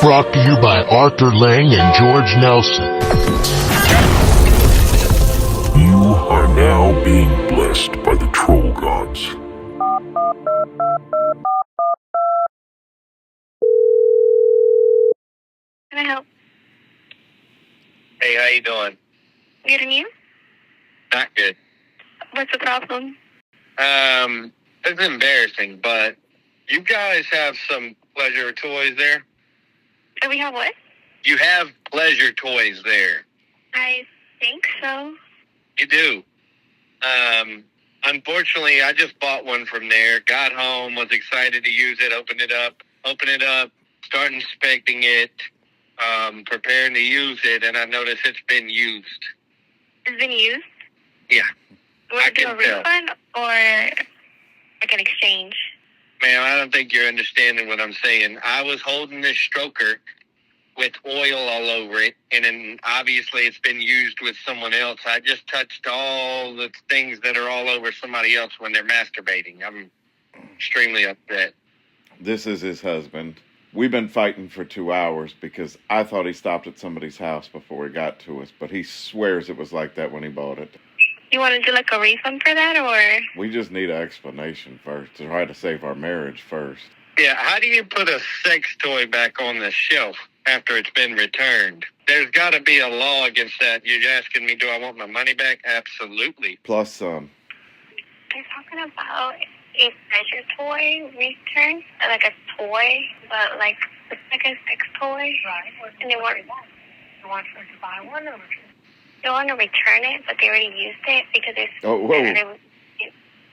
Brought to you by Arthur Lang and George Nelson. You are now being blessed by the troll gods. Can I help? Hey, how you doing? Good, and you? Not good. What's the problem? It's embarrassing, but you guys have some pleasure toys there? Do we have what? You have pleasure toys there. I think so. You do. Unfortunately, I just bought one from there, got home, was excited to use it, open it up, start inspecting it, preparing to use it, and I noticed it's been used. It's been used? Yeah. Would I it do a can tell. refund or like an exchange? Man, I don't think you're understanding what I'm saying. I was holding this stroker with oil all over it, and then obviously it's been used with someone else. I just touched all the things that are all over somebody else when they're masturbating. I'm extremely upset. This is his husband. We've been fighting for 2 hours because I thought he stopped at somebody's house before he got to us, but he swears it was like that when he bought it. You want to do like a refund for that, or? We just need an explanation first to try to save our marriage first. Yeah, how do you put a sex toy back on the shelf after it's been returned? There's got to be a law against that. You're asking me, do I want my money back? Absolutely. Plus some. They're talking about a pleasure toy return, like a toy, but like it's like a sex toy. Right. And they want to buy one or they want to return it, but they already used it because it's. Oh, whoa.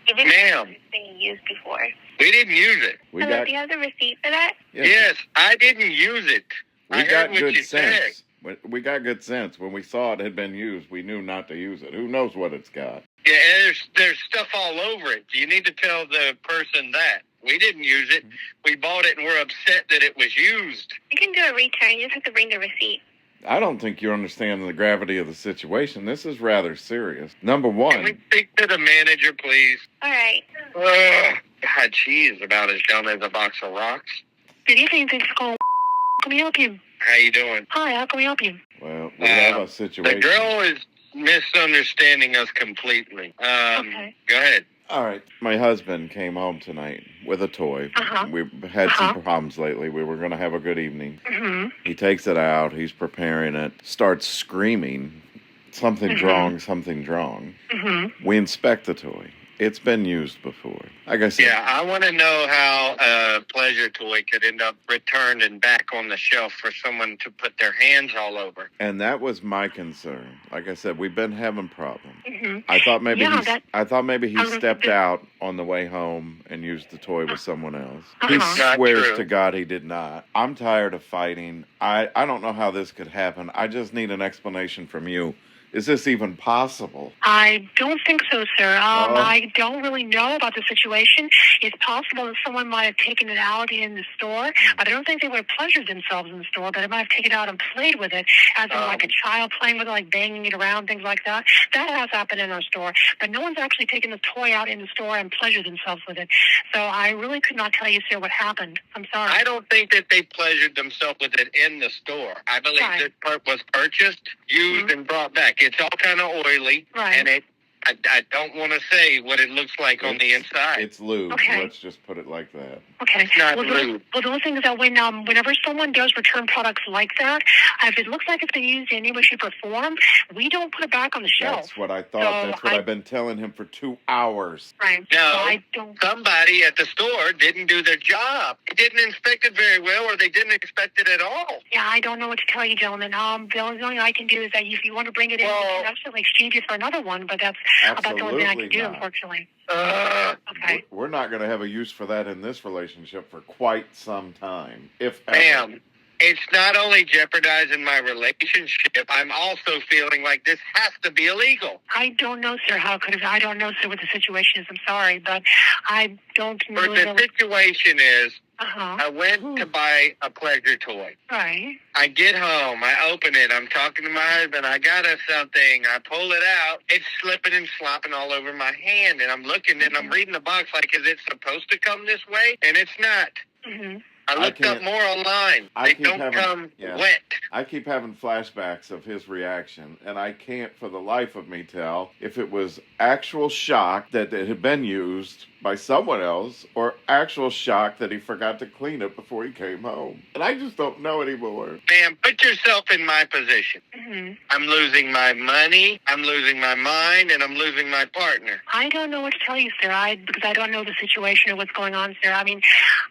It didn't Ma'am. It's been used before. We didn't use it. We Hello, got, do you have the receipt for that? Yes, I didn't use it. I we heard got what good you said. sense. We got good sense. When we saw it had been used, we knew not to use it. Who knows what it's got? Yeah, and there's stuff all over it. You need to tell the person that. We didn't use it. We bought it and we're upset that it was used. You can do a return. You just have to bring the receipt. I don't think you're understanding the gravity of the situation. This is rather serious. Number Can one, we speak to the manager, please? All right. Ugh. God, she is about as dumb as a box of rocks. Good evening. Thanks for calling. How can we help you? How you doing? Hi, how can we help you? well, we have a The situation. girl is misunderstanding us completely. Okay. Go ahead. All right. My husband came home tonight with a toy. Uh-huh. We've had some problems lately. We were going to have a good evening. Mm-hmm. He takes it out. He's preparing it. Starts screaming, something's wrong, something's wrong. Mm-hmm. We inspect the toy. It's been used before. Like I said, Yeah, I want to know how a pleasure toy could end up returned and back on the shelf for someone to put their hands all over. and that was my concern. Like I said, we've been having problems. Mm-hmm. I thought maybe he Um, stepped out on the way home and used the toy with someone else. He Uh-huh. Not swears true. to God he did not. I'm tired of fighting. I don't know how this could happen. I just need an explanation from you. Is this even possible? I don't think so, sir. Oh. I don't really know about the situation. It's possible that someone might have taken it out in the store, but I don't think they would have pleasured themselves in the store, but they might have taken it out and played with it, as in like a child playing with it, like banging it around, things like that. That has happened in our store, but no one's actually taken the toy out in the store and pleasured themselves with it. So I really could not tell you, sir, what happened. I'm sorry. I don't think that they pleasured themselves with it in the store. I believe Right. this part was purchased, used, and brought back. It's all kind of oily, Right. and I don't want to say what it looks like on the inside. It's lube. Okay. Let's just put it like that. Okay. It's not well, lube. the only thing is that whenever someone does return products like that, if it looks like it's been used in any way, shape, or form, we don't put it back on the shelf. That's what I thought. So That's what I've been telling him for 2 hours. Right. No. So I don't. Somebody at the store didn't do their job. They didn't inspect it very well, or they didn't inspect it at all. Yeah, I don't know what to tell you, gentlemen. The only thing I can do is that if you want to bring it in, we can absolutely exchange it for another one. But that's about the only thing I can Absolutely do, not. unfortunately. Okay. We're not going to have a use for that in this relationship for quite some time, if ever. Ma'am, it's not only jeopardizing my relationship, I'm also feeling like this has to be illegal. I don't know, sir. I don't know, sir, what the situation is. I'm sorry, but I don't Or really the know. situation is, Uh-huh. I went to buy a pleasure toy. Right. I get home, I open it, I'm talking to my husband, I got us something, I pull it out, it's slipping and slopping all over my hand, and I'm looking and I'm reading the box like, is it supposed to come this way? And it's not. Mm-hmm. I looked up more online. They don't come wet. I keep having flashbacks of his reaction, and I can't for the life of me tell if it was actual shock that it had been used by someone else or actual shock that he forgot to clean it before he came home. And I just don't know anymore. Ma'am, put yourself in my position. Mm-hmm. I'm losing my money, I'm losing my mind, and I'm losing my partner. I don't know what to tell you, sir. Because I don't know the situation or what's going on, sir. I mean,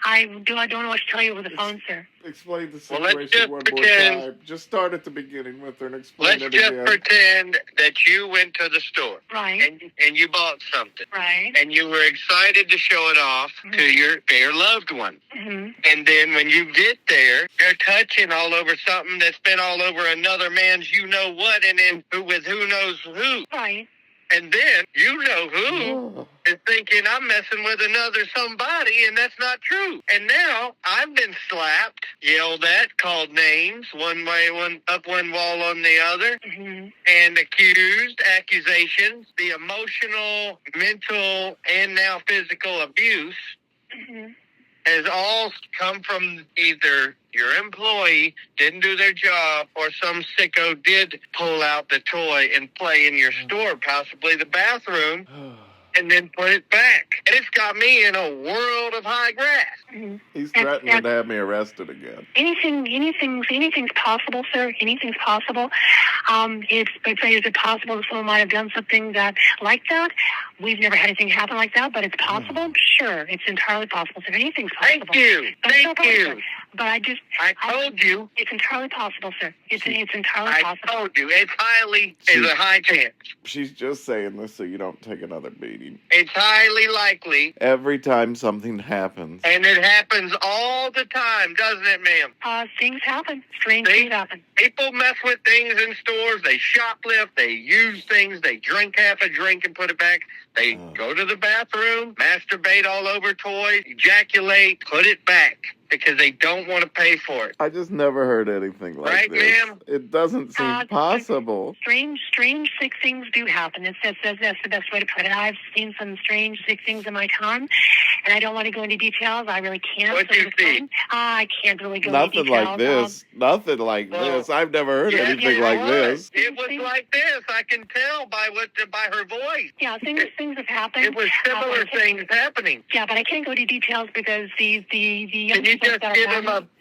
I don't know what to tell you over the phone, sir. Explain the Well, situation one more time. Just start at the beginning with her and explain it again. Let's just pretend that you went to the store. Right. And you bought something. Right. And you were excited to show it off to your loved one. Mm-hmm. And then when you get there, you're touching all over something that's been all over another man's you-know-what, and then with who knows who. Right. And then you-know-who is thinking I'm messing with another somebody, and that's not true. And now I've been slapped, yelled at, called names, one way, up one wall on the other, and accused, accusations, the emotional, mental, and now physical abuse has all come from either your employee didn't do their job or some sicko did pull out the toy and play in your store, possibly the bathroom, and then put it back. And it's got me in a world of high grass. He's threatening to have me arrested again. Anything's possible, sir. Anything's possible. Is it possible that someone might have done something like that? We've never had anything happen like that, but it's possible. Sure, it's entirely possible. So anything's possible. Thank you. Thank you. But I told you. It's entirely possible, sir. It's entirely possible. I told you. It's a high chance. She's just saying this so you don't take another beating. It's highly likely. Every time something happens. And it happens all the time, doesn't it, ma'am? Things happen. Strange things happen. People mess with things in stores. They shoplift. They use things. They drink half a drink and put it back. They go to the bathroom, masturbate all over toys, ejaculate, put it back because they don't want to pay for it. I just never heard anything like this. Right, ma'am? It doesn't seem possible. Strange, sick things do happen. That's the best way to put it. I've seen some strange, sick things in my time, and I don't want to go into details. I really can't. What do you see? I can't really go into details. Nothing like this. I've never heard anything like this. It was like this. I can tell by her voice. Yeah, things have happened. It was similar things happening. Yeah, but I can't go into details because the young people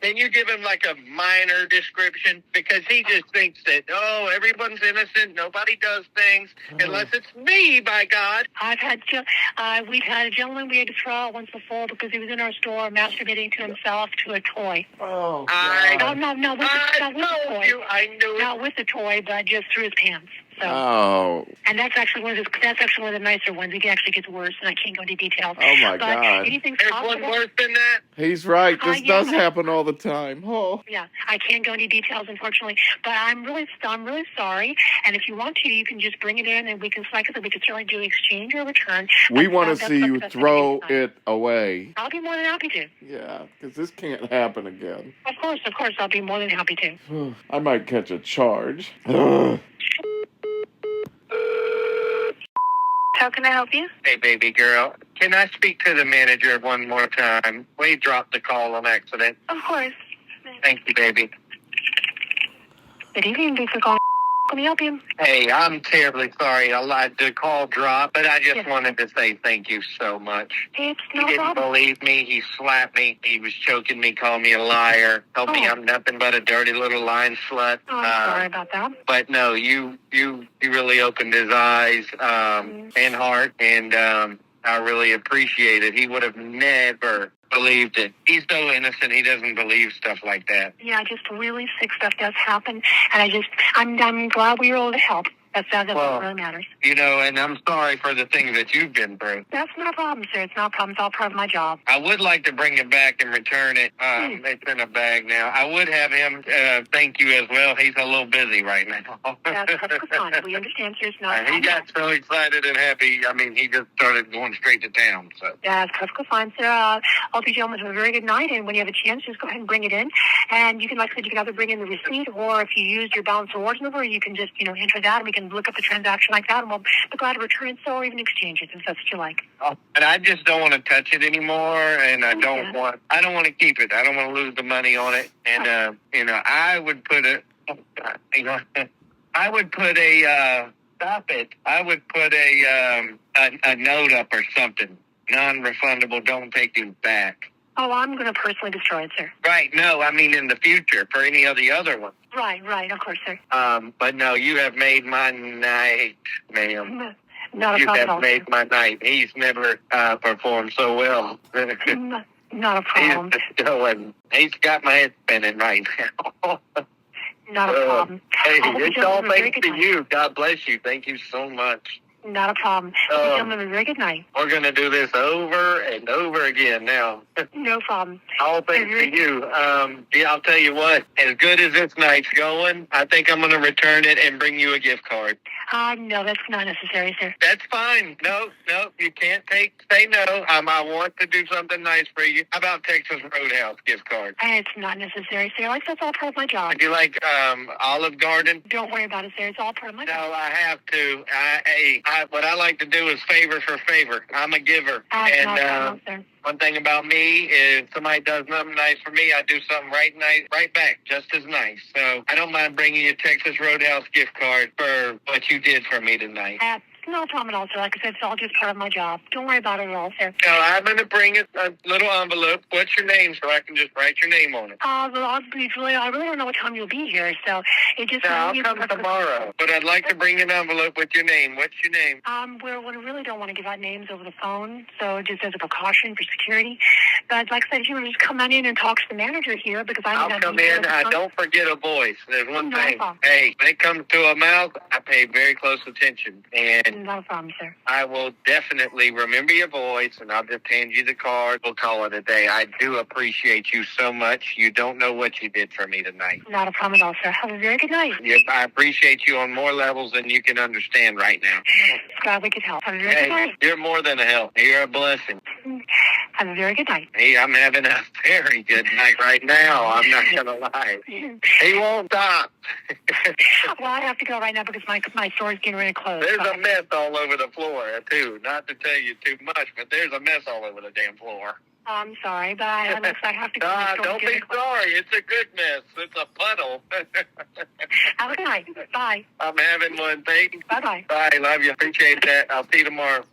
Can you give him like a minor description? Because he just thinks that, everyone's innocent, nobody does things, unless it's me, by God. We've had a gentleman we had to throw out once before because he was in our store masturbating to himself to a toy. Oh, God. No, with the toy. I knew it. Not with the toy, but just through his pants. So. And that's actually one of the nicer ones. It actually gets worse, and I can't go into details. Oh my God! There's one worse than that. He's right. This does happen all the time. Yeah, I can't go into details, unfortunately. But I'm really sorry. And if you want to, you can just bring it in, and we can certainly do exchange or return. We want to see you throw it away. I'll be more than happy to. Yeah, because this can't happen again. Of course, I'll be more than happy to. I might catch a charge. How can I help you? Hey, baby girl. Can I speak to the manager one more time? We dropped the call on accident. Of course. Thank you, baby. Good evening. Thanks for calling. Let me help you. Hey, I'm terribly sorry. The call dropped, but I just wanted to say thank you so much. It's no He didn't problem. believe me. He slapped me. He was choking me, called me a liar, told me I'm nothing but a dirty little lying slut. I'm sorry about that. But no, you really opened his eyes and heart, and I really appreciate it. He would have never believed it. He's so innocent. He doesn't believe stuff like that. Yeah, just really sick stuff does happen, and I'm glad we were able to help. That's what really matters. And I'm sorry for the things that you've been through. That's not a problem, sir. It's not a problem. It's all part of my job. I would like to bring it back and return it. It's in a bag now. I would have him thank you as well. He's a little busy right now. That's perfectly fine. We understand, sir. It's not a problem. He got so excited and happy. I mean, he just started going straight to town. So that's perfectly fine, sir. I hope you gentlemen have a very good night, and when you have a chance, just go ahead and bring it in. And you can, like I said, you can either bring in the receipt, or if you used your balance rewards number, you can just, enter that, and we can can look up the transaction like that, and we'll be glad to return it or even exchange it if that's what you like. And I just don't want to touch it anymore, and I don't want to keep it. I don't want to lose the money on it. And I would put a stop it. I would put a note up or something. Non-refundable. Don't take it back. Oh, I'm going to personally destroy it, sir. Right. No, I mean in the future for any of the other ones. Right. Of course, sir. But no, you have made my night, ma'am. Not a You problem at have all, made sir. my night. He's never performed so well. Not a problem. He's got my head spinning right now. Not a problem. Hey, I hope you it's all gentlemen have a very thanks good to night. you. God bless you. Thank you so much. Not a problem. Hope you gentlemen have a very good night. We're going to do this over and over again now. No problem. All thanks to you. I'll tell you what, as good as this night's going, I think I'm going to return it and bring you a gift card. No, that's not necessary, sir. That's fine. No, you can't say no. I want to do something nice for you. How about Texas Roadhouse gift card? It's not necessary, sir. Like, that's all part of my job. Would you like Olive Garden? Don't worry about it, sir. It's all part of my job. No, I have to. What I like to do is favor for favor. I'm a giver. Not a problem, sir. One thing about me is if somebody does something nice for me, I do something right back, just as nice. So I don't mind bringing you a Texas Roadhouse gift card for what you did for me tonight. No problem at all, sir. Like I said, it's all just part of my job. Don't worry about it at all, sir. No, I'm going to bring a little envelope. What's your name so I can just write your name on it? Well, I really don't know what time you'll be here, so it just... No, I'll come tomorrow. But I'd like to bring an envelope with your name. What's your name? We really don't want to give out names over the phone, so just as a precaution for security. But like I said, if you want to just come on in and talk to the manager here, because I'll come in. Don't forget a voice. There's one thing. Problem. Hey, when it comes to a mouth, I pay very close attention. And not a problem, sir. I will definitely remember your voice, and I'll just hand you the card. We'll call it a day. I do appreciate you so much. You don't know what you did for me tonight. Not a problem at all, sir. Have a very good night. I appreciate you on more levels than you can understand right now. Glad we could help. Have a very good night. You're more than a help. You're a blessing. Have a very good night. Hey, I'm having a very good night right now. I'm not going to lie. He won't stop. Well, I have to go right now because my store's getting ready to close. There's a mess all over the floor, too. Not to tell you too much, but there's a mess all over the damn floor. I'm sorry, but I have to go. Don't be sorry. It's a good mess. It's a puddle. Have a good night. Bye. I'm having one. Thank you. Bye-bye. Bye. Love you. Appreciate that. I'll see you tomorrow.